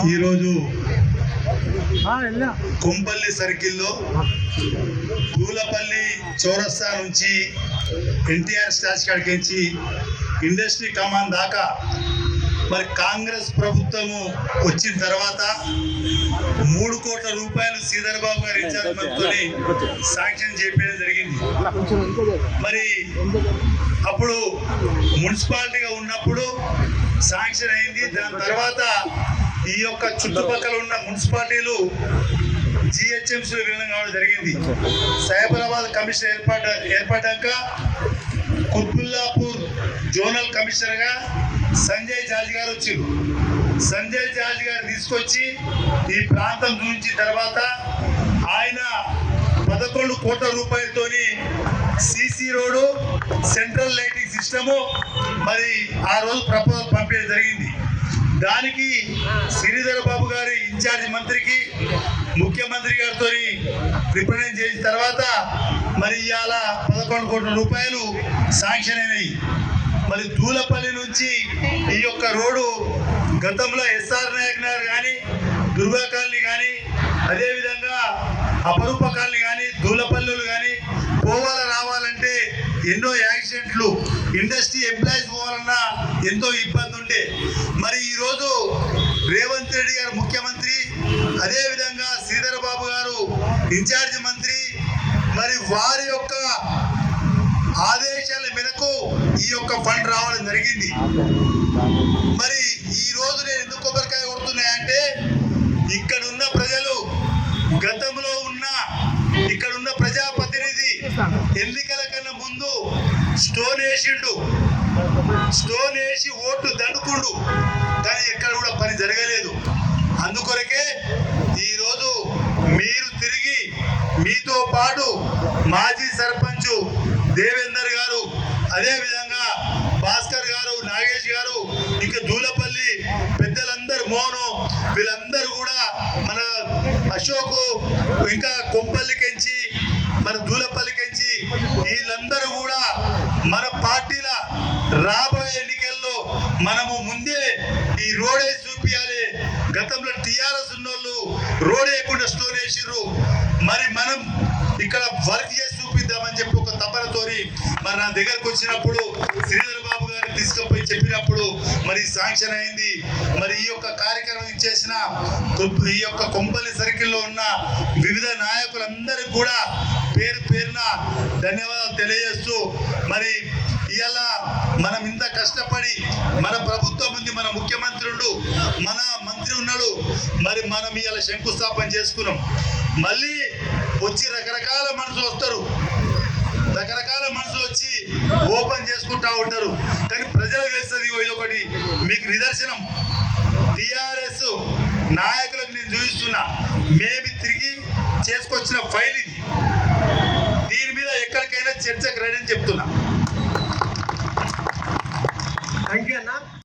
ఈరోజు కొంపల్లి సర్కిల్లో పూలపల్లి చౌరస్తా నుంచి ఎన్టీఆర్ స్టాచ్యూ కాడికి ఇండస్ట్రీ కమాన్ దాకా మరి కాంగ్రెస్ ప్రభుత్వము వచ్చిన తర్వాత 3 కోట్ల రూపాయలు శ్రీధర్ బాబు గారు ఇన్ఛార్జ్ మంత్రితోని శాంక్షన్ చేయడం జరిగింది. మరి అప్పుడు మున్సిపాలిటీగా ఉన్నప్పుడు శాంక్షన్ అయింది. దాని తర్వాత ఈ యొక్క చుట్టుపక్కల ఉన్న మున్సిపాలిటీలు జిహెచ్ఎంసీ విలీనం కావడం జరిగింది. సైబరాబాద్ కమిషన్ ఏర్పడ్డాక కుత్బుల్లాపూర్ జోనల్ కమిషనర్గా సంజయ్ జార్జ్ గారు వచ్చారు. సంజయ్ జార్జ్ గారు తీసుకొచ్చి ఈ ప్రాంతం చూపించిన తర్వాత ఆయన 11 కోట్ల రూపాయలతోని CC road, central lighting system మరి ఆ రోజు ప్రపోజల్ పంపించడం జరిగింది. దానికి శ్రీధర్ బాబు గారి ఇన్ఛార్జ్ మంత్రికి ముఖ్యమంత్రి గారితో రిప్రజెంట్ చేసిన తర్వాత మరి ఇవాళ 11 కోట్ల రూపాయలు శాంక్షన్ అయినాయి. మరి దూలపల్లి నుంచి ఈ యొక్క రోడ్డు గతంలో ఎస్ఆర్ నాయక్ నగర్ కానీ, దుర్గా కాలనీ కానీ, అదేవిధంగా అపరూప కాలనీ కానీ, దూలపల్లులు కానీ రావాలంటే ఎన్నో యాక్సిడెంట్లు, ఇండస్ట్రీ ఎంప్లాయీస్ పోవాలన్నా ఎంతో ఇబ్బంది ఉండే. మరి ఈరోజు రేవంత్ రెడ్డి గారు ముఖ్యమంత్రి, అదేవిధంగా శ్రీధర్ బాబు గారు ఇన్ఛార్జ్ మంత్రి, మరి వారి యొక్క ఆదేశాల మేరకు ఈ యొక్క ఫండ్ రావడం జరిగింది. మరి ఈ రోజు నేను ఎందుకు కొబ్బరికాయ కొడుతున్నాయంటే ఇక్కడున్న ప్రజలు గతంలో ఇక్కడున్న ప్రజాప్రతినిధి ఎన్నికల కన్నా ముందు స్టోన్ వేసి ఓట్లు దండుకుండు, కానీ ఎక్కడ కూడా పని జరగలేదు. అందుకొరకే ఈరోజు మీరు తిరిగి మీతో పాటు మాజీ సర్పంచ్ దేవేందర్ గారు, అదేవిధంగా భాస్కర్ గారు, నాగేష్ గారు, ఇంకా దూలపల్లి పెద్దలందరూ, మోను, వీళ్ళందరూ కూడా మన అశోక్, ఇంకా కొంపల్లికెంచి, మన దూలపల్లికెంచి వీళ్ళందరూ కూడా మన పార్టీల రాబోయే ఎన్నికల్లో మనము ముందే ఈ రోడ్ వేసి చూపించాలి. గతంలో టీఆర్ఎస్ ఉన్నోళ్ళు రోడ్ వేయకుండా స్టోన్ వేసిర్రు. మరి మనం ఇక్కడ వర్క్ చేసి చూపిద్దామని చెప్పి ఒక తపనతోని మరి నా దగ్గరకు వచ్చినప్పుడు శ్రీధర్ బాబు గారు తీసుకుపోయి చెప్పినప్పుడు మరి శాంక్షన్ అయింది. మరి ఈ యొక్క కార్యక్రమం ఇచ్చేసిన ఈ యొక్క కొంపల్లి సర్కిల్లో ఉన్న వివిధ నాయకులందరికీ కూడా పేరు పేరున ధన్యవాదాలు తెలియజేస్తూ, మరి ఇవాళ మనం ఇంత కష్టపడి మన ప్రభుత్వం ఉంది, మన ముఖ్యమంత్రి ఉండు, మన మంత్రి ఉన్నాడు, మరి మనం ఇవాళ శంకుస్థాపన చేసుకున్నాం. మళ్ళీ వచ్చి రకరకాల మనుషులు వస్తారు, రకరకాల మనుషులు వచ్చి ఓపెన్ చేసుకుంటా ఉంటారు. కానీ ప్రజలకు తెలుస్తుంది. ఇది ఒకటి మీకు నిదర్శనం, టిఆర్ఎస్ నాయకులకు నేను చూపిస్తున్నా, మేబీ తిరిగి చేసుకొచ్చిన ఫైల్ ఇది. దీని మీద ఎక్కడికైనా చర్చకు రెడీ అని చెప్తున్నా.